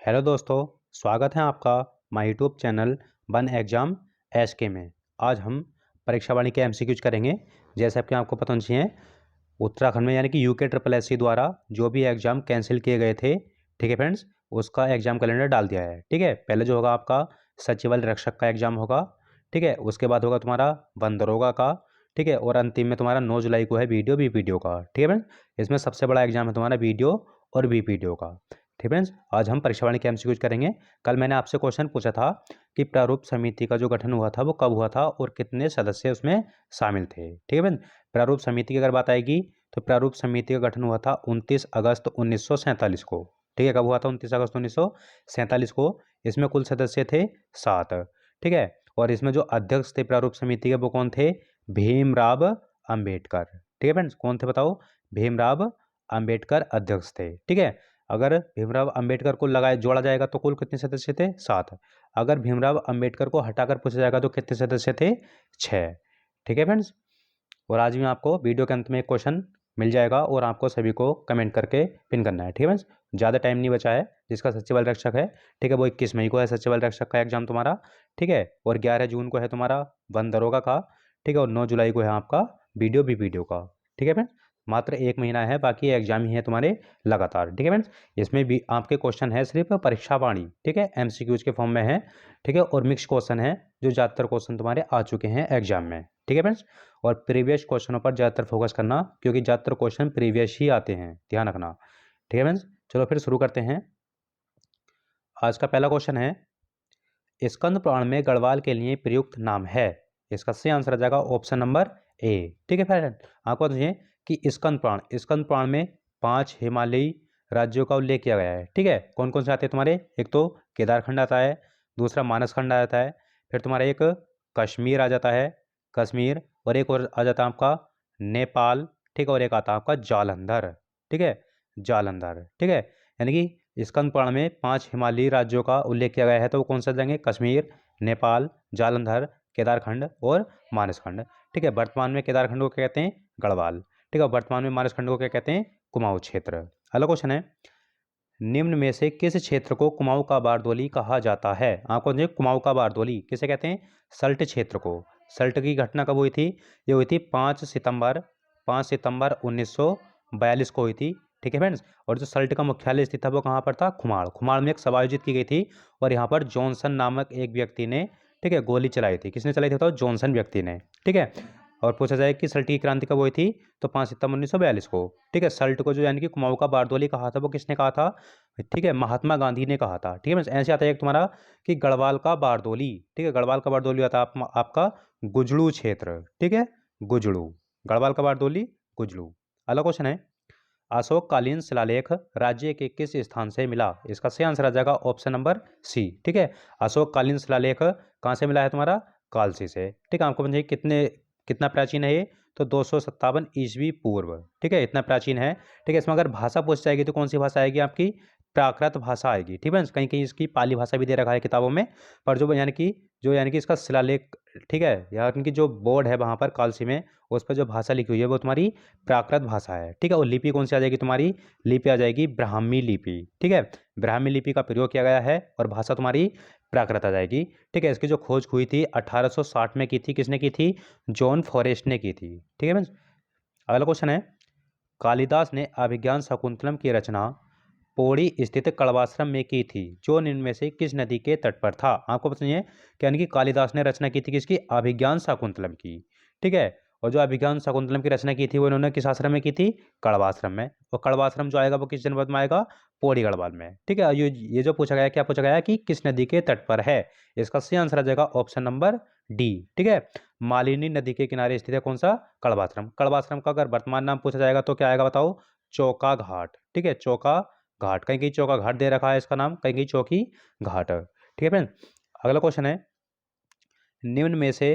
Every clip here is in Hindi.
हेलो दोस्तों, स्वागत है आपका my YouTube channel one exam SK में। आज हम परीक्षा वाणी के एमसीक्यूज करेंगे। जैसे कि आपको पता होना चाहिए, उत्तराखंड में यानी कि यूके ट्रिपल एससी द्वारा जो भी एग्ज़ाम कैंसिल किए गए थे, ठीक है फ्रेंड्स, उसका एग्ज़ाम कैलेंडर डाल दिया है। ठीक है, पहले जो होगा आपका सचिवालय रक्षक का एग्ज़ाम होगा, ठीक है, उसके बाद होगा तुम्हारा वन दरोगा का, ठीक है, और अंतिम में तुम्हारा 9 जुलाई को है वीडियो बीपीडीओ का। ठीक है फ्रेंड्स, इसमें सबसे बड़ा एग्ज़ाम है तुम्हारा वीडियो और बीपीडीओ का। ठीक फ्रेंड्स, आज हम परीक्षा वाणी के एमसीक्यूज करेंगे। कल मैंने आपसे क्वेश्चन पूछा था कि प्रारूप समिति का जो गठन हुआ था वो कब हुआ था और कितने सदस्य उसमें शामिल थे। ठीक है फ्रेंड्स, प्रारूप समिति की अगर बात आएगी तो प्रारूप समिति का गठन हुआ था 29 अगस्त 1947 को। ठीक है, कब हुआ था? 29 अगस्त 1947 को। इसमें कुल सदस्य थे 7। ठीक है, और इसमें जो अध्यक्ष थे प्रारूप समिति के वो कौन थे? भीमराव अंबेडकर। ठीक है फ्रेंड्स, कौन थे बताओ? भीमराव अंबेडकर अध्यक्ष थे। ठीक है, अगर भीमराव अंबेडकर को लगाए जोड़ा जाएगा तो कुल कितने सदस्य थे? 7। अगर भीमराव अंबेडकर को हटाकर पूछा जाएगा तो कितने सदस्य थे? 6। ठीक है फ्रेंड्स, और आज भी आपको वीडियो के अंत में एक क्वेश्चन मिल जाएगा और आपको सभी को कमेंट करके पिन करना है। ठीक है फ्रेंड्स, ज़्यादा टाइम नहीं बचा है। जिसका सचिवालय रक्षक है, ठीक है, वो 21 मई को है सचिवालय रक्षक का एग्जाम तुम्हारा। ठीक है, और 11 जून को है तुम्हारा वन दरोगा का। ठीक है, और 9 जुलाई को है आपका वीडियो बीपीडीओ का। ठीक है फ्रेंड्स, मात्र 1 महीना है, बाकी एग्जाम ही है तुम्हारे लगातार। ठीक है फ्रेंड्स, इसमें भी आपके क्वेश्चन है सिर्फ परीक्षा वाणी, ठीक है, एमसीक्यूज के फॉर्म में है। ठीक है, और मिक्स क्वेश्चन है, जो ज़्यादातर क्वेश्चन तुम्हारे आ चुके हैं एग्जाम में। ठीक है फ्रेंड्स, और प्रीवियस क्वेश्चनों पर ज़्यादातर फोकस करना, क्योंकि ज़्यादातर क्वेश्चन प्रीवियस ही आते हैं, ध्यान रखना। ठीक है फ्रेंड्स, चलो फिर शुरू करते हैं। आज का पहला क्वेश्चन है, स्कंद पुराण में गढ़वाल के लिए प्रयुक्त नाम है। इसका सही आंसर आ जाएगा ऑप्शन नंबर ए। ठीक है फ्रेंड, आपको बताइए कि स्कंद पुराण में 5 हिमालयी राज्यों का उल्लेख किया गया है। ठीक है, कौन कौन से आते हैं तुम्हारे? एक तो केदारखंड आता है, दूसरा मानसखंड आ जाता है, फिर तुम्हारा एक कश्मीर आ जाता है, कश्मीर, और एक और आ जाता है आपका नेपाल। ठीक है, और एक आता है आपका जालंधर। ठीक है, जालंधर। ठीक है, यानी कि स्कंद पुराण में 5 हिमालयी राज्यों का उल्लेख किया गया है, तो वो कौन सा जाएंगे? कश्मीर, नेपाल, जालंधर, केदारखंड और मानसखंड। ठीक है, वर्तमान में केदारखंड को क्या कहते हैं? गढ़वाल। ठीक है, वर्तमान में मानसखंड को क्या कहते हैं? कुमाऊं क्षेत्र। अगला क्वेश्चन है, निम्न में से किस क्षेत्र को कुमाऊं का बारदोली कहा जाता है? आपको जो कुमाऊं का बारदोली किसे कहते हैं? सल्ट क्षेत्र को। सल्ट की घटना कब हुई थी? ये हुई थी 5 सितंबर 1942 को हुई थी। ठीक है फ्रेंड्स, और जो सल्ट का मुख्यालय स्थित था वो कहाँ पर था? खुमाड़। खुमाड़ में एक सभा आयोजित की गई थी और यहाँ पर जॉनसन नामक एक व्यक्ति ने, ठीक है, गोली चलाई थी। किसने चलाई थी बताओ? जॉनसन व्यक्ति ने। ठीक है, और पूछा जाए कि सल्ट की क्रांति कब हुई थी, तो 5 सितंबर 1942 को। ठीक है, सल्ट को जो यानी कि कुमाऊं का बारदोली कहा था वो किसने कहा था? ठीक है, महात्मा गांधी ने कहा था। ठीक है, ऐसे आता है एक तुम्हारा कि गढ़वाल का बारदोली। ठीक है, गढ़वाल का बारदोली आता है आपका गुजड़ू क्षेत्र। ठीक है, गुजड़ू, गढ़वाल का बारदोली गुजड़ू। अगला क्वेश्चन है, अशोककालीन शिलालेख राज्य के किस स्थान से मिला? इसका सही आंसर आ जाएगा ऑप्शन नंबर सी। ठीक है, अशोककालीन शिलालेख कहाँ से मिला है तुम्हारा? कालसी से। ठीक है, आपको बताइए कितना प्राचीन है ये, तो 257 ईस्वी पूर्व। ठीक है, इतना प्राचीन है। ठीक है, इसमें अगर भाषा पूछ जाएगी तो कौन सी भाषा आएगी आपकी? प्राकृत भाषा आएगी। ठीक है, कहीं कहीं इसकी पाली भाषा भी दे रखा है किताबों में, पर जो यानी कि इसका शिलालेख, ठीक है, यानी कि जो बोर्ड है वहाँ पर कालसी में, उस पर जो भाषा लिखी हुई है वो तुम्हारी प्राकृत भाषा है। ठीक है, और लिपि कौन सी आ जाएगी तुम्हारी? लिपि आ जाएगी ब्राह्मी लिपि। ठीक है, ब्राह्मी लिपि का प्रयोग किया गया है और भाषा तुम्हारी प्राकृत आ जाएगी। ठीक है, इसकी जो खोज हुई थी 1860 में की थी। किसने की थी? जॉन फॉरेस्ट ने की थी। ठीक है फ्रेंड्स, अगला क्वेश्चन है, कालिदास ने अभिज्ञान शाकुंतलम की रचना पौड़ी स्थित कड़वाश्रम में की थी, जो निम्न में से किस नदी के तट पर था? आपको बताइए कि यानी कि कालिदास ने रचना की थी किसकी? अभिज्ञान शाकुंतलम की। ठीक है, और जो अभिज्ञान शाकुंतलम की रचना की थी वो इन्होंने किस आश्रम में की थी? कड़वाश्रम में। और कड़वाश्रम जो आएगा वो किस जनपद में आएगा? पौड़ी गढ़वाल में। ठीक है, ये जो पूछा गया, क्या पूछा गया कि किस नदी के तट पर है? इसका सही आंसर आ जाएगा ऑप्शन नंबर डी। ठीक है, मालिनी नदी के किनारे स्थित है कौन सा? कड़वाश्रम। कड़वाश्रम का अगर वर्तमान नाम पूछा जाएगा तो क्या आएगा बताओ? चौका घाट। ठीक है, चौका घाट, कहीं कहीं चौका घाट दे रखा है इसका नाम, कहीं कहीं चौकी घाट। ठीक है फ्रेंड, अगला क्वेश्चन है, निम्न में से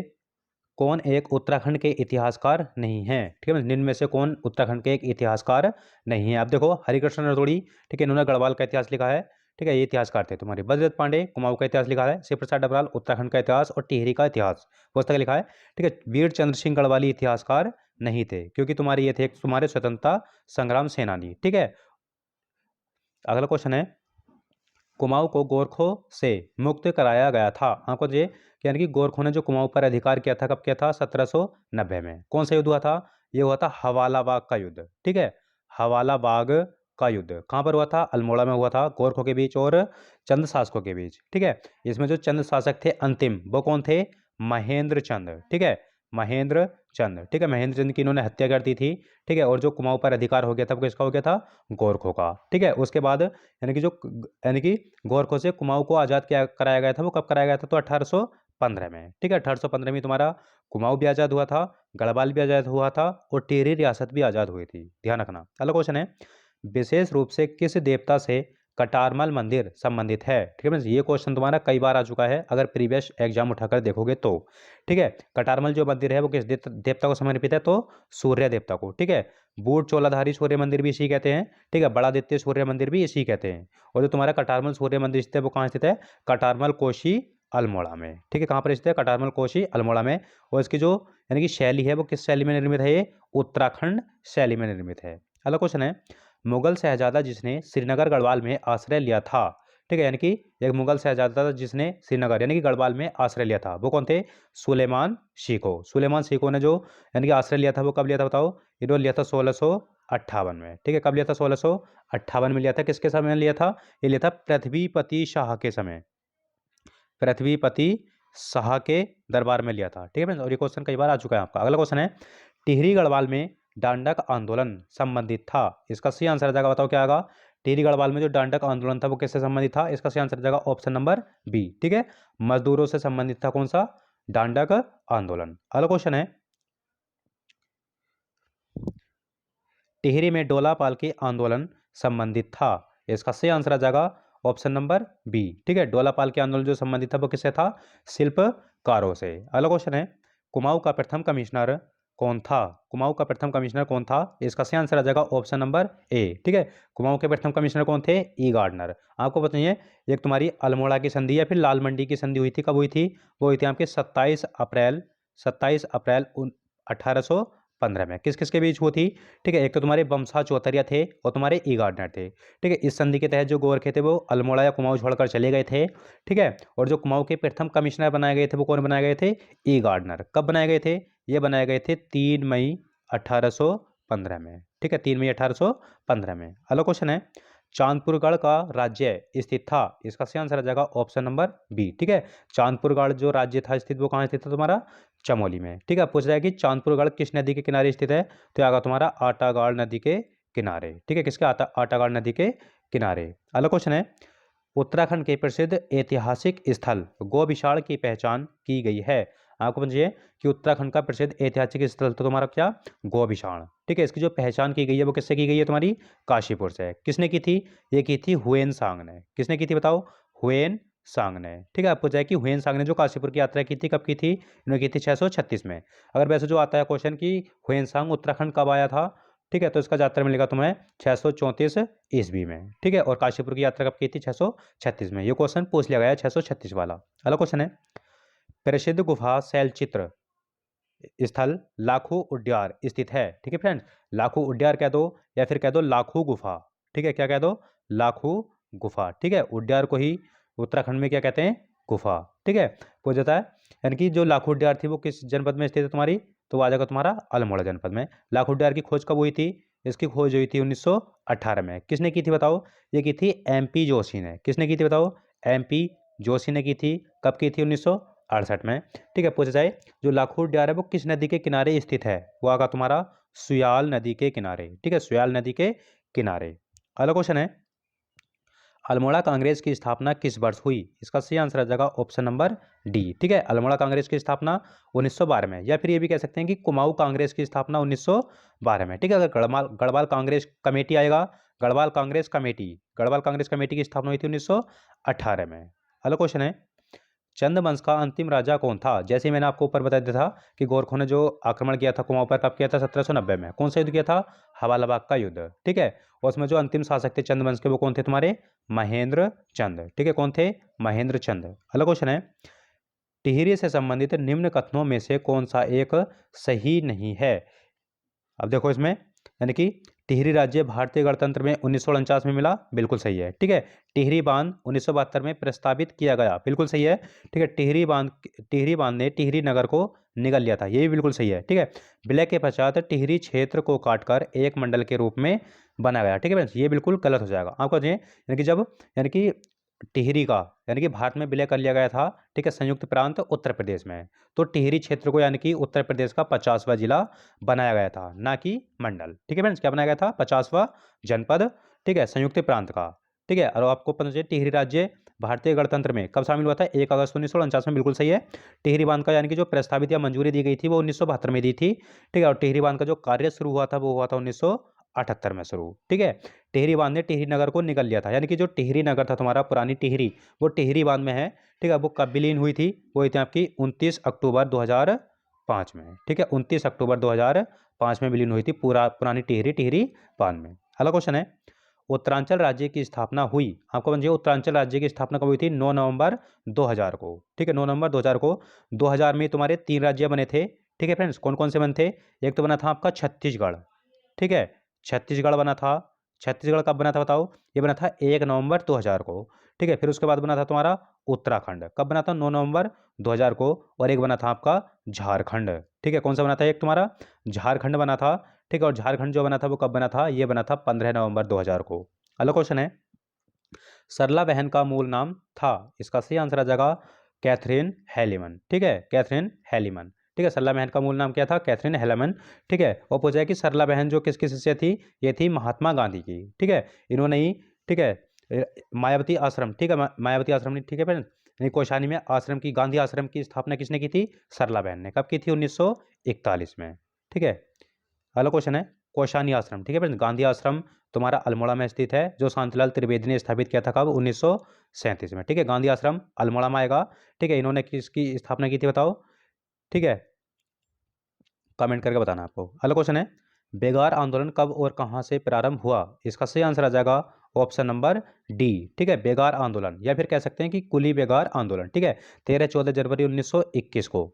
कौन एक उत्तराखंड के इतिहासकार नहीं है? ठीक है, निम्न में से कौन उत्तराखंड के एक इतिहासकार नहीं है? आप देखो, हरिकृष्ण रतोड़ी, ठीक है, इन्होंने गढ़वाल का इतिहास लिखा है। ठीक है, ये इतिहासकार थे तुम्हारे। बद्रदत्त पांडे कुमाऊं का इतिहास लिखा है। शिव प्रसाद डबराल उत्तराखंड का इतिहास और टिहरी का इतिहास पुस्तक लिखा है। ठीक है, वीर चंद्र सिंह गढ़वाली इतिहासकार नहीं थे, क्योंकि तुम्हारे ये थे तुम्हारे स्वतंत्रता संग्राम सेनानी। ठीक है, अगला क्वेश्चन है, कुमाऊं को गोरखों से मुक्त कराया गया था। आपको ये यानी कि गोरखों ने जो कुमाऊं पर अधिकार किया था, कब किया था? 1790 में। कौन सा युद्ध हुआ था? ये हुआ था हवाला बाग का युद्ध। ठीक है, हवाला बाग का युद्ध कहाँ पर हुआ था? अल्मोड़ा में हुआ था, गोरखों के बीच और चंद शासकों के बीच। ठीक है, इसमें जो चंद शासक थे अंतिम, वो कौन थे? महेंद्र चंद। ठीक है, महेंद्र चंद। ठीक है, महेंद्र चंद की इन्होंने हत्या कर दी थी। ठीक है, और जो कुमाऊं पर अधिकार हो गया था वो किसका हो गया था? गोरखों का। ठीक है, उसके बाद यानी कि गोरखों से कुमाऊं को आज़ाद किया कराया गया था, वो कब कराया गया था? तो 1815 में। ठीक है, 1815 में तुम्हारा कुमाऊं भी आज़ाद हुआ था, गढ़वाल भी आज़ाद हुआ था और टिहरी रियासत भी आज़ाद हुई थी। ध्यान रखना। अगला क्वेश्चन है, विशेष रूप से किस देवता से कटारमल मंदिर संबंधित है? ठीक है फ्रेंड्स, ये क्वेश्चन तुम्हारा कई बार आ चुका है अगर प्रीवियस एग्जाम उठाकर देखोगे तो। ठीक है, कटारमल जो मंदिर है वो किस देवता को समर्पित है? तो सूर्य देवता को। ठीक है, बूट चोलाधारी सूर्य मंदिर भी इसी कहते हैं। ठीक है, बड़ा आदित्य सूर्य मंदिर भी इसी कहते हैं। और जो तुम्हारा कटारमल सूर्य मंदिर स्थित है वो कहाँ स्थित है? कटारमल कोशी अल्मोड़ा में। ठीक है, कहाँ पर स्थित है? कटारमल कोशी अल्मोड़ा में। और इसकी जो यानी कि शैली है वो किस शैली में निर्मित है? ये उत्तराखंड शैली में निर्मित है। अगला क्वेश्चन है, मुगल शहजादा जिसने श्रीनगर गढ़वाल में आश्रय लिया था। ठीक है, यानी कि एक मुगल शहजादा था जिसने श्रीनगर यानी कि गढ़वाल में आश्रय लिया था, वो कौन थे? सुलेमान शिको। सुलेमान शिको ने जो यानी कि आश्रय लिया था वो कब लिया था बताओ? इन्होंने लिया था 1658 में। ठीक है, कब लिया था? 1658 में लिया था। किसके समय लिया था? ये लिया था पृथ्वीपति शाह के समय, पृथ्वीपति शाह के दरबार में लिया था। ठीक है फ्रेंड्स, और ये क्वेश्चन कई बार आ चुका है आपका। अगला क्वेश्चन है, टिहरी गढ़वाल में डांडक आंदोलन संबंधित था। इसका सही आंसर आ जाएगा, बताओ क्या आएगा? टिहरी गढ़वाल में जो डांडक आंदोलन था वो किससे संबंधित था? इसका सही आंसर आ जाएगा ऑप्शन नंबर बी। ठीक है, मजदूरों से संबंधित था। कौन सा? डांडक आंदोलन। अगला क्वेश्चन है, टिहरी में डोलापाल के आंदोलन संबंधित था। इसका सही आंसर आ जाएगा ऑप्शन नंबर बी। ठीक है, डोलापाल के आंदोलन जो संबंधित था वो किससे था? शिल्पकारों से। अगला क्वेश्चन है, कुमाऊं का प्रथम कमिश्नर कौन था? कुमाऊं का प्रथम कमिश्नर कौन था? इसका सही आंसर आ जाएगा ऑप्शन नंबर ए। ठीक है, कुमाऊं के प्रथम कमिश्नर कौन थे? ई गार्डनर। आपको बताइए, एक तुम्हारी अल्मोड़ा की संधि या फिर लाल मंडी की संधि हुई थी, कब हुई थी? वो हुई थी आपके 27 अप्रैल 1815 में। किस किस के बीच हुई थी? ठीक है, एक तो तुम्हारे बमसा चौतरिया थे और तुम्हारे ई गार्डनर थे। ठीक है, इस संधि के तहत जो गोरखे थे वो अल्मोड़ा या कुमाऊं छोड़कर चले गए थे। ठीक है, और जो कुमाऊं के प्रथम कमिश्नर बनाए गए थे वो कौन बनाए गए थे? ई गार्डनर। कब बनाए गए थे? ये बनाए गए थे 3 मई 1815 में। ठीक है, 3 मई 1815 में। अगला क्वेश्चन है, चांदपुरगढ़ का राज्य स्थित था। इसका सही आंसर आ जाएगा ऑप्शन नंबर बी। ठीक है, चांदपुरगढ़ जो राज्य था स्थित वो कहाँ स्थित था? तुम्हारा चमोली में। ठीक है, पूछ रहा है कि चांदपुरगढ़ किस नदी के किनारे स्थित है? तो आगा तुम्हारा आटागाड़ नदी के किनारे। ठीक है, किसके? आटागाड़ नदी के किनारे। अगला क्वेश्चन है, उत्तराखंड के प्रसिद्ध ऐतिहासिक स्थल गोविशाल की पहचान की गई है। आपको समझिए कि उत्तराखंड का प्रसिद्ध ऐतिहासिक स्थल तो तुम्हारा क्या? गोविशाल। ठीक है, इसकी जो पहचान की गई है वो किससे की गई है? तुम्हारी काशीपुर से। किसने की थी? ये की थी हुएन सांग ने। किसने की थी बताओ? हुएन सांग ने। ठीक है, आपको जाए कि हुएन सांग ने जो काशीपुर की यात्रा की थी, कब की थी? इन्होंने की थी 636 में। अगर वैसे जो आता है क्वेश्चन कि हुएन सांग उत्तराखंड कब आया था, ठीक है, तो इसका यात्रा मिलेगा तुम्हें 634 ईस्वी में। ठीक है, और काशीपुर की यात्रा कब की थी? 636 में। ये क्वेश्चन पूछ लिया गया है 636 वाला। अगला क्वेश्चन है, प्रसिद्ध गुफा शैलचित्र स्थल लाखू उड्यार स्थित है। ठीक है फ्रेंड्स, लाखू उड्यार कह दो या फिर कह दो लाखू गुफा। ठीक है, क्या कह दो? लाखू गुफा। ठीक है, उड्यार को ही उत्तराखंड में क्या कहते हैं? गुफा। ठीक है, पूछ जाता है, यानी कि जो लाखू उड्यार थी वो किस जनपद में स्थित है तुम्हारी? तो वो आ जाएगा तुम्हारा अल्मोड़ा जनपद में। लाखू उड्यार की खोज कब हुई थी? इसकी खोज हुई थी 1918 में। किसने की थी बताओ? ये की थी MP जोशी ने। किसने की थी बताओ? MP जोशी ने की थी। कब की थी? 1968 में। ठीक है, पूछा जाए जो लाखूर डार है वो किस नदी के किनारे स्थित है? वो आगा तुम्हारा सुयाल नदी के किनारे। ठीक है, सुयाल नदी के किनारे। अगला क्वेश्चन है, अल्मोड़ा कांग्रेस की स्थापना किस वर्ष हुई? इसका सही आंसर आ जाएगा ऑप्शन नंबर डी। ठीक है, अल्मोड़ा कांग्रेस की स्थापना 1912 में, या फिर ये भी कह सकते हैं कि कुमाऊं कांग्रेस की स्थापना 1912 में। ठीक है, अगर गढ़वाल कांग्रेस कमेटी आएगा, गढ़वाल कांग्रेस कमेटी की स्थापना हुई थी 1918 में। अगला क्वेश्चन है, चंद का अंतिम राजा कौन था? जैसे मैंने आपको ऊपर बता दिया था कि गोरखों ने जो आक्रमण किया था कुमाऊं पर, कब किया था? 1790 में। कौन सा युद्ध किया था? हवाला बाग का युद्ध। ठीक है, और उसमें जो अंतिम शासक थे चंद वंश के वो कौन थे? तुम्हारे महेंद्र चंद। ठीक है, कौन थे? महेंद्र चंद। अगला क्वेश्चन है, टिहरी से संबंधित निम्न कथनों में से कौन सा एक सही नहीं है? अब देखो इसमें, यानी कि टिहरी राज्य भारतीय गणतंत्र में 1949 में मिला, बिल्कुल सही है। ठीक है, टिहरी बांध 1972 में प्रस्तावित किया गया, बिल्कुल सही है। ठीक है, टिहरी बांध ने टिहरी नगर को निगल लिया था, ये भी बिल्कुल सही है। ठीक है, विलय के पश्चात टिहरी क्षेत्र को काटकर एक मंडल के रूप में बनाया गया। ठीक है फ्रेंड्स, ये बिल्कुल गलत हो जाएगा आपको, यानी कि जब यानी कि टिहरी का यानी कि भारत में विलय कर लिया गया था, ठीक है, संयुक्त प्रांत उत्तर प्रदेश में, तो टिहरी क्षेत्र को यानी कि उत्तर प्रदेश का 50वां जिला बनाया गया था, ना कि मंडल। ठीक है फ्रेंड्स, क्या बनाया गया था? 50वां जनपद, ठीक है, संयुक्त प्रांत का। ठीक है, और आपको पता चलिए टिहरी राज्य भारतीय गणतंत्र में कब शामिल हुआ था? 1 अगस्त 1949 में, बिल्कुल सही है। टिहरी बांध का यानी कि जो प्रस्तावित या मंजूरी दी गई थी वो 1972 में दी थी। ठीक है, और टिहरी बांध का जो कार्य शुरू हुआ था वो हुआ था 1978 में शुरू। ठीक है, टिहरी बांध ने टिहरी नगर को निगल लिया था, यानी कि जो टिहरी नगर था तुम्हारा पुरानी टिहरी, वो टिहरी बांध में है। ठीक है, वो कब विलीन हुई थी? वो हुई थी आपकी 29 अक्टूबर 2005 में। ठीक है, 29 अक्टूबर 2005 में विलीन हुई थी पुरानी टिहरी बांध में। अगला क्वेश्चन है, उत्तरांचल राज्य की स्थापना हुई, आपको समझिए उत्तरांचल राज्य की स्थापना कब हुई थी? 9 नवंबर 2000 को। ठीक है, 9 नवंबर 2000 को। 2000 में तुम्हारे 3 राज्य बने थे। ठीक है फ्रेंड्स, कौन कौन से बने थे? एक तो बना था आपका छत्तीसगढ़। ठीक है, छत्तीसगढ़ बना था। छत्तीसगढ़ कब बना था बताओ? ये बना था 1 नवंबर 2000 को। ठीक है, फिर उसके बाद बना था तुम्हारा उत्तराखंड, कब बना था? 9 नवंबर 2000 को। और एक बना था आपका झारखंड। ठीक है, कौन सा बना था? एक तुम्हारा झारखंड बना था। ठीक है, और झारखंड जो बना था वो कब बना था? ये बना था 15 नवंबर 2000 को। अगला क्वेश्चन है, सरला बहन का मूल नाम था, इसका सही आंसर आ जाएगा कैथरीन हेलीमन। ठीक है, कैथरीन हेलीमन। ठीक है, सरला बहन का मूल नाम क्या था? कैथरीन हेलीमन। ठीक है, और पूछा है कि सरला बहन जो किसकी शिष्य थी? ये थी महात्मा गांधी की। ठीक है, इन्होंने ही, ठीक है, मायावती आश्रम, ठीक है, मायावती आश्रम ने, ठीक है फ्रेंड्स, यानी कौशानी में आश्रम की, गांधी आश्रम की स्थापना किसने की थी? सरला बहन ने। कब की थी? 1941 में। ठीक है, अगला क्वेश्चन है, कौशानी आश्रम, ठीक है फ्रेंड्स, गांधी आश्रम तुम्हारा अल्मोड़ा में स्थित है, जो शांतिलाल त्रिवेदी ने स्थापित किया था, कब? 1937 में। ठीक है, गांधी आश्रम अल्मोड़ा में आएगा। ठीक है, इन्होंने किसकी स्थापना की थी बताओ? ठीक है, कमेंट करके बताना आपको। अगला क्वेश्चन है, बेगार आंदोलन कब और कहां से प्रारंभ हुआ? इसका सही आंसर आ जाएगा ऑप्शन नंबर डी। ठीक है, बेगार आंदोलन, या फिर कह सकते हैं कि कुली बेगार आंदोलन। ठीक है, 13-14 जनवरी 1921 को।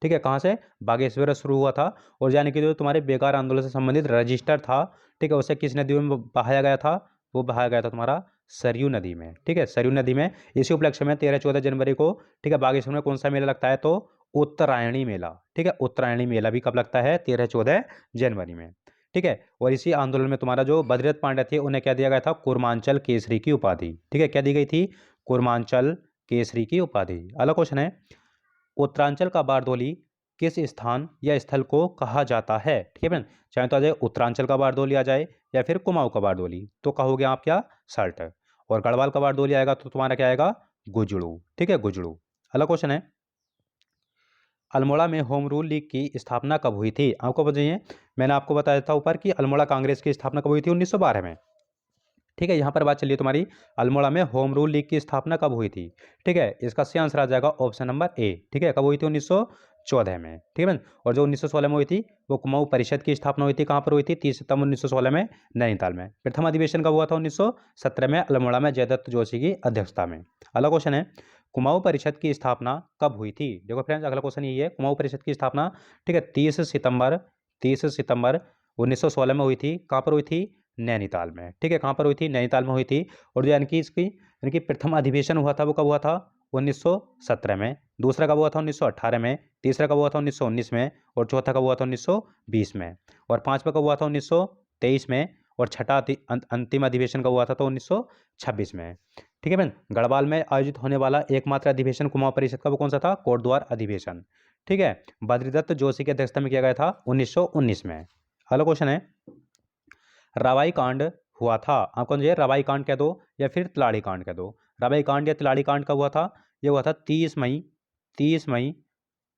ठीक है, कहाँ से? बागेश्वर से शुरू हुआ था। और यानी कि जो तुम्हारे बेकार आंदोलन से संबंधित रजिस्टर था, ठीक है, उसे किस नदी में बहाया गया था? वो बहाया गया था तुम्हारा सरयू नदी में। ठीक है, सरयू नदी में। इसी उपलक्ष्य में 13-14 जनवरी को, ठीक है, बागेश्वर में कौन सा मेला लगता है? तो उत्तरायणी मेला। ठीक है, उत्तरायणी मेला भी कब लगता है? 13-14 जनवरी में। ठीक है, और इसी आंदोलन में तुम्हारा जो भद्रत पांड्या थे, उन्हें क्या दिया गया था? कुर्मांचल केसरी की उपाधि। ठीक है, क्या दी गई थी? कुर्मांचल केसरी की उपाधि। अगला क्वेश्चन है, उत्तरांचल का बारदोली किस स्थान या स्थल को कहा जाता है? ठीक है फ्रेंड, चाहे तो आ जाए उत्तरांचल का बारदोली आ जाए, या फिर कुमाऊं का बारदोली, तो कहोगे आप क्या? सल्ट। और गढ़वाल का बारदोली आएगा तो तुम्हारा क्या आएगा? गुजड़ू। ठीक है, गुजड़ू। अगला क्वेश्चन है, अल्मोड़ा में होम रूल लीग की स्थापना कब हुई थी? आपको बताइए, मैंने आपको बताया था ऊपर कि अल्मोड़ा कांग्रेस की स्थापना कब हुई थी? 1912 में। ठीक है, यहाँ पर बात चलिए तुम्हारी, अल्मोड़ा में होम रूल लीग की स्थापना कब हुई थी? ठीक है, इसका सही आंसर आ जाएगा ऑप्शन नंबर ए। ठीक है, कब हुई थी? 1914 में। ठीक है, और जो 1916 में हुई थी वो कुमाऊं परिषद की स्थापना हुई थी, कहाँ पर हुई थी? 30 सितंबर 1916 में नैनीताल में। प्रथम अधिवेशन कब हुआ था? 1917 में, अल्मोड़ा में जयदत्त जोशी की अध्यक्षता में। अगला क्वेश्चन है, कुमाऊं परिषद की स्थापना कब हुई थी? देखो फ्रेंड्स, अगला क्वेश्चन ये है, कुमाऊं परिषद की स्थापना, ठीक है, 30 सितंबर 1916 में हुई थी। कहाँ पर हुई थी? नैनीताल में। ठीक है, कहाँ पर हुई थी? नैनीताल में हुई थी। और जो यानी कि इसकी यानी कि प्रथम अधिवेशन हुआ था वो कब हुआ था? 1917 में। दूसरा कब हुआ था? 1918 में। तीसरा कब हुआ था? 1919 में। और चौथा कब हुआ था? 1920 में। और पांचवा कब हुआ था? 1923 में। और छठा अंतिम अधिवेशन कब हुआ था? तो 1926 में। ठीक है बहन, गढ़वाल में आयोजित होने वाला एकमात्र अधिवेशन कुमाऊं परिषद का वो कौन सा था? कोटद्वार अधिवेशन। ठीक है, बद्रीदत्त जोशी की अध्यक्षता में किया गया था 1919 में। अगला क्वेश्चन है, रवाई कांड हुआ था, आपको जो है रवाई कांड कह दो या फिर तिलाड़ी कांड कह दो। रवाई कांड या तिलाड़ी कांड कब हुआ था? ये हुआ था 30 मई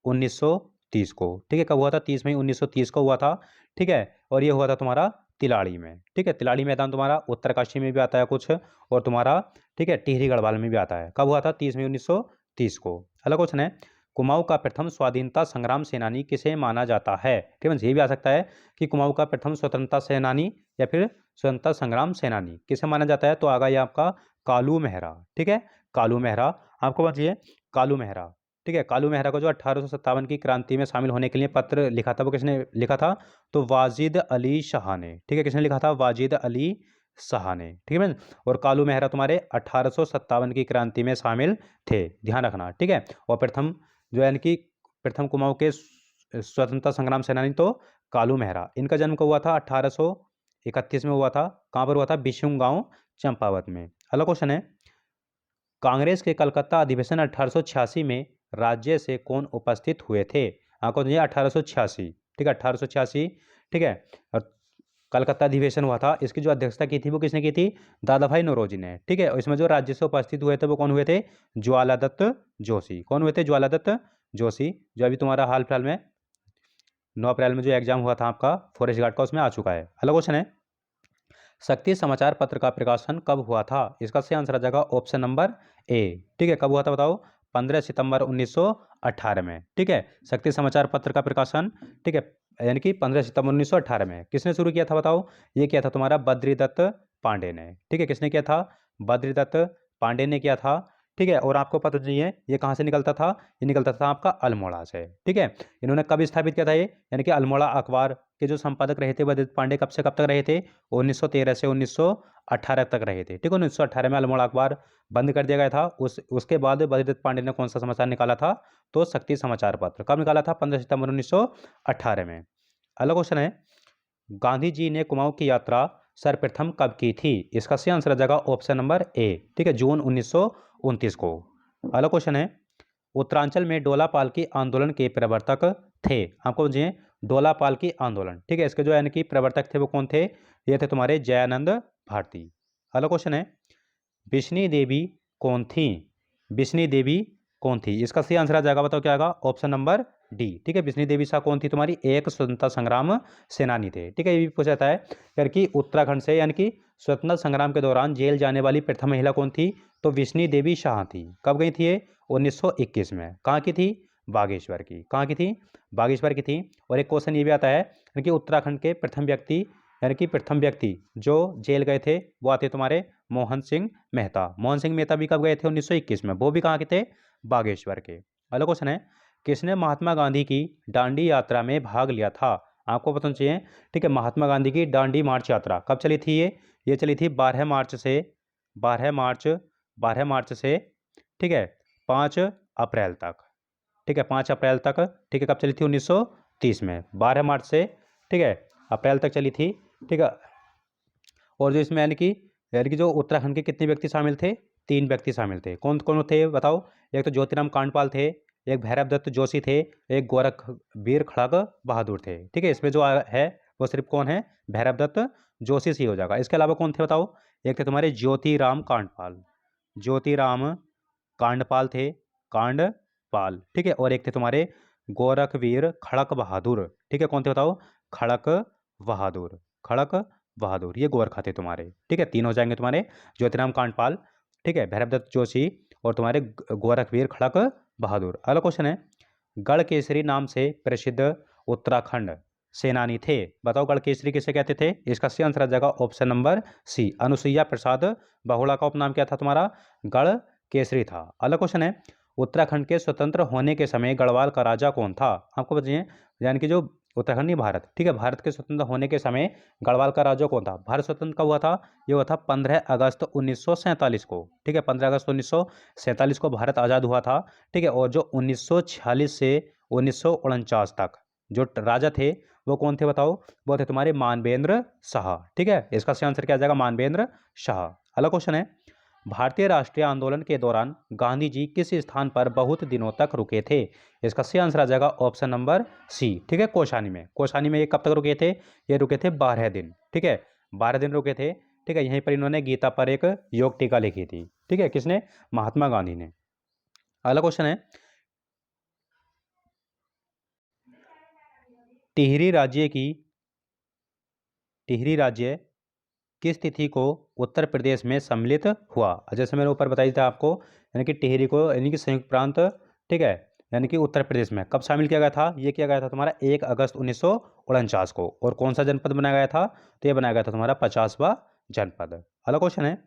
1930 को। ठीक है, कब हुआ था? 30 मई 1930 को हुआ था। ठीक है, और ये हुआ था तुम्हारा तिलाड़ी में। ठीक है, तिलाड़ी मैदान तुम्हारा उत्तरकाशी में भी आता है कुछ, और तुम्हारा, ठीक है, टिहरी गढ़वाल में भी आता है। कब हुआ था? 30 मई 1930 को। अगला क्वेश्चन है, कुमाऊं का प्रथम स्वाधीनता संग्राम सेनानी किसे माना जाता है? ठीक है, ये भी आ सकता है कि कुमाऊं का प्रथम स्वतंत्रता सेनानी या फिर स्वतंत्रता संग्राम सेनानी किसे माना जाता है? तो आगा ये आपका कालू मेहरा। ठीक है, कालू मेहरा। आपको बताइए, कालू मेहरा, ठीक है। कालू मेहरा को जो 1857 की क्रांति में शामिल होने के लिए पत्र लिखा था, वो किसने लिखा था? तो वाजिद अली शाह ने। ठीक है, किसने लिखा था? वाजिद अली शाह ने। ठीक है। और कालू मेहरा तुम्हारे 1857 की क्रांति में शामिल थे, ध्यान रखना। ठीक है। और प्रथम जो है कि प्रथम कुमाऊं के स्वतंत्रता संग्राम सेनानी तो कालू मेहरा। इनका जन्म कब हुआ था? 1831 में हुआ था। कहाँ पर हुआ था? बिशुम गांव, चंपावत में। अगला क्वेश्चन है, कांग्रेस के कलकत्ता अधिवेशन 1886 में राज्य से कौन उपस्थित हुए थे? आपको तो 1886। ठीक है, 1886। ठीक है। और कलकत्ता अधिवेशन हुआ था, इसकी जो अध्यक्षता की थी वो किसने की थी? दादा भाई नौरोजी ने। ठीक है। और इसमें जो राज्य से उपस्थित हुए थे वो कौन हुए थे? ज्वालादत्त जोशी। कौन हुए थे? ज्वालादत्त जोशी, जो अभी तुम्हारा हाल फिलहाल में 9 अप्रैल में जो एग्जाम हुआ था आपका फॉरेस्ट गार्ड का, उसमें आ चुका है। अगला क्वेश्चन है, शक्ति समाचार पत्र का प्रकाशन कब हुआ था? इसका सही आंसर आ जाएगा ऑप्शन नंबर ए। ठीक है, कब हुआ था बताओ? 15 सितंबर 1918 में। ठीक है, शक्ति समाचार पत्र का प्रकाशन, ठीक है, यानी कि 15 सितंबर 1918 में। किसने शुरू किया था बताओ? ये किया था तुम्हारा बद्रीदत्त पांडे ने। ठीक है, किसने किया था? बद्रीदत्त पांडे ने किया था। ठीक है। और आपको पता चाहिए ये कहाँ से निकलता था? ये निकलता था आपका अल्मोड़ा से। ठीक है। इन्होंने कब स्थापित किया था ये? यानी कि अल्मोड़ा अखबार के जो संपादक रहे थे बद्रीदत्त पांडे, कब से कब तक रहे थे? 1913 से 1918 तक रहे थे। ठीक है, 1918 में अल्मोड़ा अखबार बंद कर दिया गया था। उसके बाद बद्रीदत्त पांडे ने कौन सा समाचार निकाला था? तो शक्ति समाचार पत्र। कब निकाला था? 15 सितंबर 1918 में। अगला क्वेश्चन है, गांधी जी ने कुमाऊं की यात्रा सर्वप्रथम कब की थी? इसका सही आंसर आ जाएगा ऑप्शन नंबर ए। ठीक है, जून 1929 को। अगला क्वेश्चन है, उत्तरांचल में डोला पालकी आंदोलन के प्रवर्तक थे। आपको जी डोला पालकी आंदोलन। ठीक है, इसके जो यानी कि प्रवर्तक थे वो कौन थे? ये थे तुम्हारे जयानंद भारती। अगला क्वेश्चन है, बिश्नी देवी कौन थी? बिश्नी देवी कौन थी? इसका सही आंसर आ जाएगा, बताओ क्या आएगा? Option number D. ठीक है, बिश्नी देवी शाह कौन थी? तुम्हारी एक स्वतंत्रता संग्राम सेनानी थे। ठीक है, ये भी पूछा जाता है यानी कि उत्तराखंड से, यानी कि स्वतंत्रता संग्राम के दौरान जेल जाने वाली प्रथम महिला कौन थी? तो बिश्नी देवी शाह थी। कब गई थी ये? 1921 में। कहाँ की थी? बागेश्वर की। कहाँ की थी? बागेश्वर की थी। और एक क्वेश्चन ये भी आता है, यानी कि उत्तराखंड के प्रथम व्यक्ति, यानी कि प्रथम व्यक्ति जो जेल गए थे वो आते तुम्हारे मोहन सिंह मेहता। मोहन सिंह मेहता भी कब गए थे? 1921 में। वो भी कहाँ के थे? बागेश्वर के। अगला क्वेश्चन है, किसने महात्मा गांधी की दांडी यात्रा में भाग लिया था? आपको पता चाहिए। ठीक है, महात्मा गांधी की दांडी मार्च यात्रा कब चली थी? ये चली थी 12 मार्च से 12 मार्च 12 मार्च से, ठीक है, 5 अप्रैल तक। ठीक है, 5 अप्रैल तक। ठीक है, कब चली थी? 1930 में। 12 मार्च से, ठीक है, अप्रैल तक चली थी। ठीक है। और जो इसमें यानी कि जो उत्तराखंड के कितने व्यक्ति शामिल थे? 3 व्यक्ति शामिल थे। कौन कौन थे बताओ? एक तो ज्योतिराम कांडपाल थे, एक भैरव दत्त जोशी थे, एक गोरखवीर खड़ग बहादुर थे। ठीक है, इसमें जो है वो सिर्फ कौन है? भैरव दत्त जोशी से ही हो जाएगा। इसके अलावा कौन थे बताओ? एक थे तुम्हारे ज्योतिराम कांडपाल, ज्योतिराम कांडपाल थे, कांडपाल। ठीक है। और एक थे तुम्हारे गोरखवीर खड़क बहादुर। ठीक है, कौन थे बताओ? खड़क बहादुर, खड़क बहादुर, ये गोरखा थे तुम्हारे। ठीक है, 3 हो जाएंगे तुम्हारे, ज्योतिराम कांडपाल, ठीक है, भैरवदत्त जोशी और तुम्हारे गोरखवीर खड़क बहादुर। अगला क्वेश्चन है, गढ़ केसरी नाम से प्रसिद्ध उत्तराखंड सेनानी थे। बताओ गढ़ केसरी किसे कहते थे? इसका सही आंसर आ जाएगा ऑप्शन नंबर सी, अनुसुईया प्रसाद बहुड़ा का उपनाम क्या था तुम्हारा? गढ़ केसरी था। अगला क्वेश्चन है, उत्तराखंड के स्वतंत्र होने के समय गढ़वाल का राजा कौन था? आपको बताइए, यानी कि जो उत्तराखंड नहीं भारत, ठीक है, भारत के स्वतंत्र होने के समय गढ़वाल का राजा कौन था? भारत स्वतंत्र कब हुआ था? ये हुआ था 15 अगस्त 1947 को। ठीक है, 15 अगस्त 1947 को भारत आज़ाद हुआ था। ठीक है, और जो 1946 से 1949 तक जो राजा थे वो कौन थे बताओ? वो थे तुम्हारे मानवेंद्र शाह। ठीक है, इसका सही आंसर क्या आ जाएगा? मानवेंद्र शाह। अगला क्वेश्चन है, भारतीय राष्ट्रीय आंदोलन के दौरान गांधी जी किस स्थान पर बहुत दिनों तक रुके थे? इसका सही आंसर आ जाएगा ऑप्शन नंबर सी। ठीक है, कोशानी में। कोशानी में ये कब तक रुके थे? ये रुके थे 12 दिन। ठीक है, 12 दिन रुके थे। ठीक है, यहीं पर इन्होंने गीता पर एक योग टीका लिखी थी। ठीक है, किसने? महात्मा गांधी ने। अगला क्वेश्चन है, टिहरी राज्य की टिहरी राज्य किस तिथि को उत्तर प्रदेश में सम्मिलित हुआ? जैसे मैंने ऊपर बताई था आपको, यानी कि टिहरी को, यानी कि संयुक्त प्रांत, ठीक है, यानी कि उत्तर प्रदेश में कब शामिल किया गया था? ये किया गया था तुम्हारा 1 अगस्त 1949 को। और कौन सा जनपद बनाया गया था? तो ये बनाया गया था तुम्हारा 50वां जनपद। अगला क्वेश्चन है,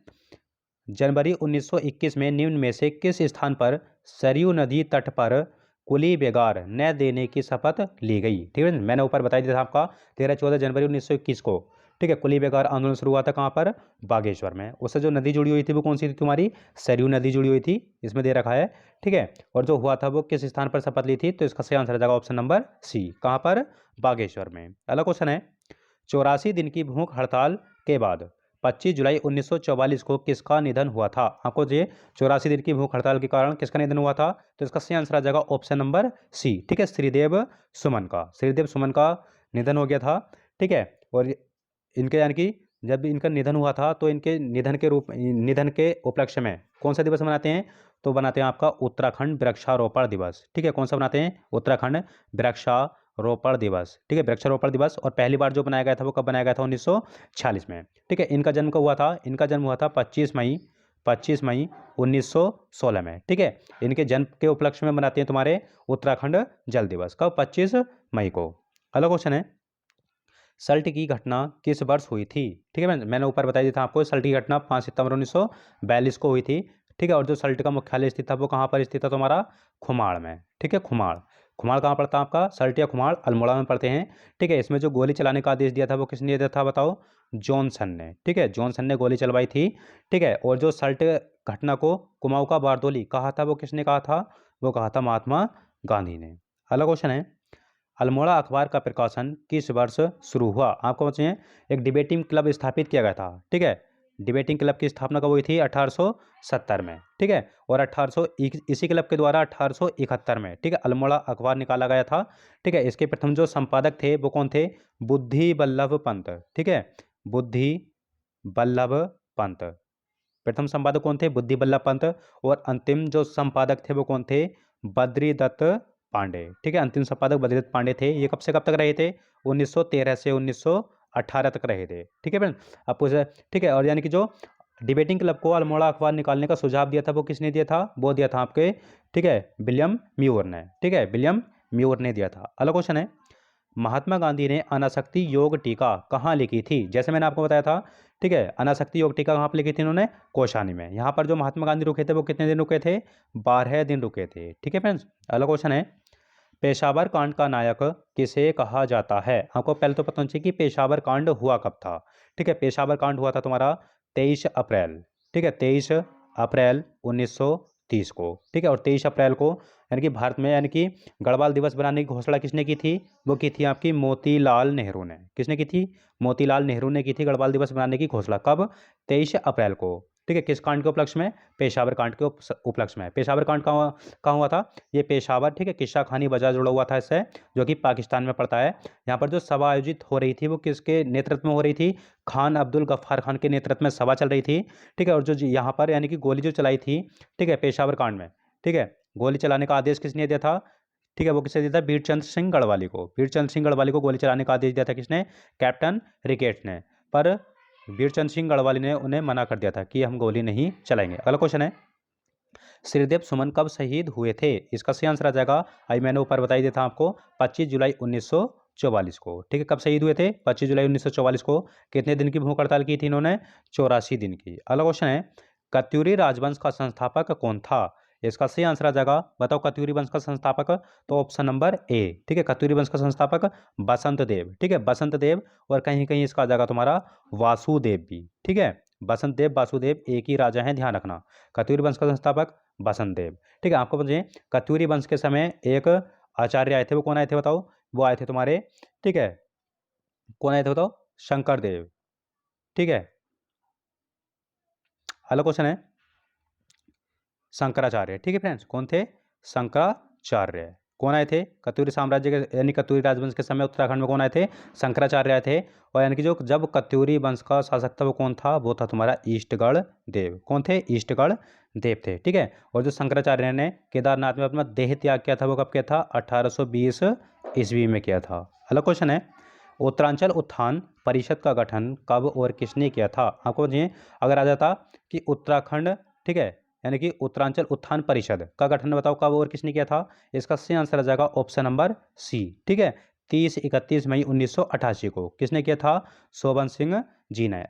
जनवरी 1921 में निम्न में से किस स्थान पर सरयू नदी तट पर कुली बेगार न देने की शपथ ली गई? ठीक है, मैंने ऊपर बता दिया था आपका 13-14 जनवरी 1921 को। ठीक है, कुली बेगार आंदोलन शुरू हुआ था कहाँ पर? बागेश्वर में। उससे जो नदी जुड़ी हुई थी वो कौन सी थी तुम्हारी? सरयू नदी जुड़ी हुई थी, इसमें दे रखा है। ठीक है, और जो हुआ था वो किस स्थान पर शपथ ली थी? तो इसका सही आंसर हो जाएगा ऑप्शन नंबर सी, कहाँ पर? बागेश्वर में। अगला क्वेश्चन है, 84 दिन की भूख हड़ताल के बाद 25 जुलाई 1944 को किसका निधन हुआ था? आपको ये 84 दिन की भूख हड़ताल के कारण किसका निधन हुआ था? तो इसका सही आंसर आ जाएगा ऑप्शन नंबर सी। ठीक है, श्रीदेव सुमन का, श्रीदेव सुमन का निधन हो गया था। ठीक है, और इनके यानी कि जब इनका निधन हुआ था तो इनके निधन के उपलक्ष्य में कौन सा दिवस मनाते हैं? तो बनाते हैं आपका उत्तराखंड वृक्षारोपण दिवस। ठीक है, कौन सा बनाते हैं? उत्तराखंड वृक्षारोपण दिवस। ठीक है, वृक्षारोपण दिवस। और पहली बार जो बनाया गया था वो कब बनाया गया था? 1946 में। ठीक है, इनका जन्म कब हुआ था? इनका जन्म हुआ था 25 मई 1916 में। ठीक है, इनके जन्म के उपलक्ष्य में मनाते हैं तुम्हारे उत्तराखंड जल दिवस। कब? 25 मई को। अगला क्वेश्चन है, सल्ट की घटना किस वर्ष हुई थी? ठीक है, मैंने ऊपर बता दिया था आपको, सल्ट की घटना 5 सितंबर 1942 को हुई थी। ठीक है, और जो सल्ट का मुख्यालय स्थित था वो कहाँ पर स्थित था तुम्हारा? खुमाड़ में। ठीक है, खुमाड़। खुमाड़ कहाँ पड़ता है आपका? सल्ट या खुमाड़ अल्मोड़ा में पड़ते हैं। ठीक है, इसमें जो गोली चलाने का आदेश दिया था वो किसने दिया था बताओ? जॉनसन ने। ठीक है, जॉनसन ने गोली चलवाई थी। ठीक है, और जो सल्ट घटना को कुमाऊं का बारदोली कहा था वो किसने कहा था? वो कहा था महात्मा गांधी ने। अगला क्वेश्चन है, अल्मोड़ा अखबार का प्रकाशन किस वर्ष शुरू हुआ? आपको बताइए, एक डिबेटिंग क्लब स्थापित किया गया था। ठीक है, डिबेटिंग क्लब की स्थापना कब हुई थी? 1870 में। ठीक है, और 1800 इसी क्लब के द्वारा 1871 में, ठीक है, अल्मोड़ा अखबार निकाला गया था। ठीक है, इसके प्रथम जो संपादक थे वो कौन थे? बुद्धि बल्लभ पंत। ठीक है, बुद्धि बल्लभ पंत। प्रथम संपादक कौन थे? बुद्धि बल्लभ पंत। और अंतिम जो संपादक थे वो कौन थे? बद्रीदत्त पांडे। ठीक है, अंतिम संपादक बद्रीदत्त पांडे थे। ये कब से कब तक रहे थे? 1913 से 1918 तक रहे थे। ठीक है फ्रेंड, अब पूछा। ठीक है, और यानी कि जो डिबेटिंग क्लब को अल्मोड़ा अखबार निकालने का सुझाव दिया था वो किसने दिया था? वो दिया था आपके, ठीक है, विलियम म्यूर ने। ठीक है, विलियम म्यूर ने दिया था। अगला क्वेश्चन है, महात्मा गांधी ने अनासक्ति योग टीका कहाँ लिखी थी? जैसे मैंने आपको बताया था। ठीक है, अनासक्ति योग टीका कहाँ पर लिखी थी इन्होंने? कौशानी में। यहाँ पर जो महात्मा गांधी रुके थे वो कितने दिन रुके थे? 12 दिन रुके थे। ठीक है फ्रेंड्स, अगला क्वेश्चन है, पेशावर कांड का नायक किसे कहा जाता है? आपको पहले तो पता होना चाहिए कि पेशावर कांड हुआ कब था। ठीक है, पेशावर कांड हुआ था तुम्हारा 23 अप्रैल। ठीक है, 23 अप्रैल 1930 को। ठीक है, और 23 अप्रैल को यानी कि भारत में यानी कि गढ़वाल दिवस बनाने की घोषणा किसने की थी? वो की थी आपकी मोतीलाल नेहरू ने। किसने की थी? मोतीलाल नेहरू ने की थी गढ़वाल दिवस बनाने की घोषणा। कब? 23 अप्रैल को। ठीक है, किस कांड के उपलक्ष्य में? पेशावर कांड के उपलक्ष्य में। पेशावर कांड कहाँ हुआ था? ये पेशावर, ठीक है, किस्सा खानी बाजार जुड़ा हुआ था इससे, जो कि पाकिस्तान में पड़ता है। यहाँ पर जो सभा आयोजित हो रही थी वो किसके नेतृत्व में हो रही थी? खान अब्दुल गफ्फार खान के नेतृत्व में सभा चल रही थी। ठीक है, और जो यहाँ पर यानी कि गोली जो चलाई थी, ठीक है, पेशावर कांड में, ठीक है, गोली चलाने का आदेश किसने दिया था? ठीक है, वो किसने दिया था? वीरचंद सिंह गढ़वाली को। वीरचंद सिंह गढ़वाली को गोली चलाने का आदेश दिया था किसने? कैप्टन रिकेट्स ने। पर वीरचंद सिंह गढ़वाली ने उन्हें मना कर दिया था कि हम गोली नहीं चलाएंगे। अगला क्वेश्चन है, श्रीदेव सुमन कब शहीद हुए थे? इसका सही आंसर आ जाएगा, अभी मैंने ऊपर बताई दिया था आपको, 25 जुलाई 1944 को। ठीक है, कब शहीद हुए थे? 25 जुलाई 1944 को। कितने दिन की भूख हड़ताल की थी इन्होंने? 84 दिन की। अगला क्वेश्चन है, कत्यूरी राजवंश का संस्थापक कौन था? इसका सही आंसर आ जाएगा, बताओ कत्यूरी वंश का संस्थापक। तो ऑप्शन नंबर ए। ठीक है, कत्यूरी वंश का संस्थापक बसंत देव। ठीक है, बसंत देव। और कहीं कहीं इसका आ जाएगा तुम्हारा वासुदेव भी। ठीक है, बसंत देव वासुदेव एक ही राजा हैं, ध्यान रखना। कत्यूरी वंश का संस्थापक बसंत देव। ठीक है, आपको बताइए कत्यूरी वंश के समय एक आचार्य आए थे, वो कौन आए थे बताओ? वो आए थे तुम्हारे, ठीक है, कौन आए थे बताओ? शंकर देव। ठीक है, अगला क्वेश्चन है, शंकराचार्य। ठीक है फ्रेंड्स, कौन थे? शंकराचार्य। कौन आए थे? कत्यूरी साम्राज्य के यानी कत्यूरी राजवंश के समय उत्तराखंड में कौन आए थे? शंकराचार्य आए थे। और यानी कि जो जब कत्यूरी वंश का शासक था वो कौन था? वो था तुम्हारा ईष्टगढ़ देव। कौन थे? ईष्टगढ़ देव थे। ठीक है, और जो शंकराचार्य ने केदारनाथ में अपना देह त्याग किया था वो कब किया था? 1820 ईस्वी में किया था। अगला क्वेश्चन है, उत्तरांचल उत्थान परिषद का गठन कब और किसने किया था? आपको बताइए, अगर आ जाता कि उत्तराखंड, ठीक है, यानी कि उत्तरांचल उत्थान परिषद का गठन बताओ कब और किसने किया था? इसका सही आंसर आ जाएगा ऑप्शन नंबर सी। ठीक है, 30-31 मई 1988 को। किसने किया था? शोभन सिंह जी ने।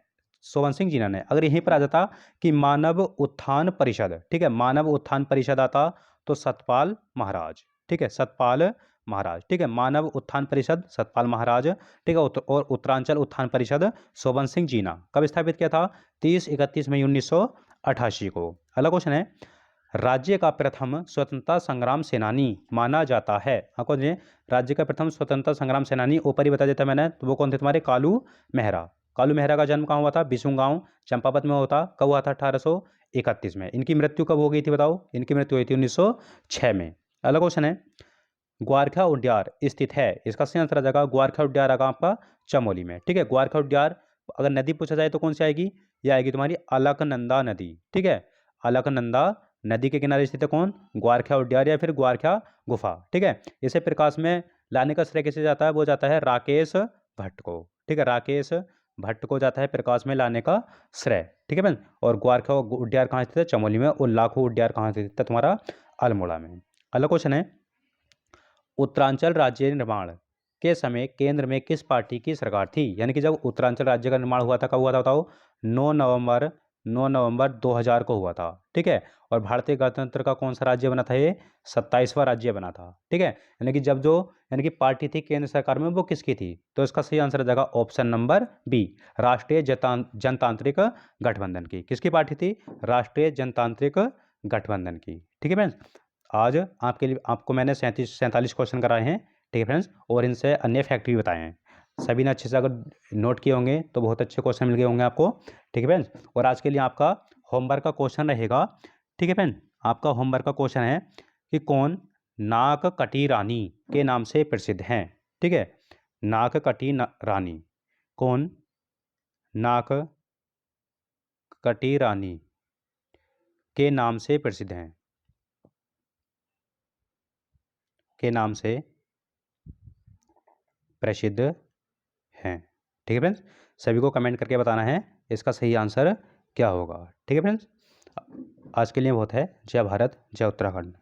सोवन सिंह जीना ने। अगर यहीं पर आ जाता कि मानव उत्थान परिषद, ठीक है, मानव उत्थान परिषद आता तो सतपाल महाराज, ठीक है, सतपाल महाराज, ठीक है, मानव उत्थान परिषद सतपाल महाराज, ठीक है, और उत्तरांचल उत्थान परिषद सोवन सिंह जीना। कब स्थापित किया था? 30-31 मई 1988 को। अगला क्वेश्चन है, राज्य का प्रथम स्वतंत्रता संग्राम सेनानी माना जाता है। आपको राज्य का प्रथम स्वतंत्रता संग्राम सेनानी ऊपर ही बता देता मैंने, तो वो कौन थे तुम्हारे? कालू मेहरा। कालू मेहरा का जन्म कहाँ हुआ था? बिसुंग गांव चंपावत में होता। कब हुआ था? 1831 में। इनकी मृत्यु कब हो गई थी बताओ? इनकी मृत्यु हुई थी 1906 में। अगला क्वेश्चन है, ग्वारखा उद्यार स्थित है। इसका सही आंसर आ जाएगा ग्वारखा उद्यार आएगा आपका चमोली में, ठीक है। ग्वारखा उद्यार, अगर नदी पूछा जाए तो कौन सी आएगी? ये आएगी तुम्हारी अलकनंदा नदी, ठीक है। अलकनंदा नदी के किनारे स्थित है कौन? ग्वारखा उद्यार या फिर ग्वारखा गुफा, ठीक है। इसे प्रकाश में लाने का श्रेय किसे जाता है? वो जाता है राकेश भट्ट को, ठीक है, राकेश भट्ट को जाता है प्रकाश में लाने का श्रेय, ठीक है बहन। और ग्वारखा उद्यार कहाँ स्थित है? चमोली में। और लाखो उद्यार कहाँ स्थित है? तुम्हारा अल्मोड़ा में। अगला क्वेश्चन है, उत्तरांचल राज्य निर्माण के समय केंद्र में किस पार्टी की सरकार थी? यानी कि जब उत्तरांचल राज्य का निर्माण हुआ था, कब हुआ था बताओ? 9 नवंबर 2000 को हुआ था, ठीक है। और भारतीय गणतंत्र का कौन सा राज्य बना था? ये 27वां राज्य बना था, ठीक है। यानी कि जब जो यानी कि पार्टी थी केंद्र सरकार में, वो किसकी थी? तो इसका सही आंसर आ जाएगा ऑप्शन नंबर बी, राष्ट्रीय जनतांत्रिक गठबंधन की। किसकी पार्टी थी? राष्ट्रीय जनतांत्रिक गठबंधन की, ठीक है फ्रेंड्स। आज आपके लिए आपको मैंने 47 क्वेश्चन कराए हैं, ठीक है फ्रेंड्स, और इनसे अन्य फैक्ट भी बताए हैं। सभी ने अच्छे से अगर नोट किए होंगे तो बहुत अच्छे क्वेश्चन मिल गए होंगे आपको, ठीक है फ्रेंड्स। और आज के लिए आपका होमवर्क का क्वेश्चन रहेगा, ठीक है फ्रेंड। आपका होमवर्क का क्वेश्चन है कि कौन नाककटी रानी के नाम से प्रसिद्ध हैं, ठीक है। नाककटी रानी, कौन नाककटी रानी के नाम से प्रसिद्ध हैं, के नाम से प्रसिद्ध हैं, ठीक है फ्रेंड्स। सभी को कमेंट करके बताना है इसका सही आंसर क्या होगा, ठीक है फ्रेंड्स। आज के लिए बहुत है। जय भारत, जय उत्तराखंड।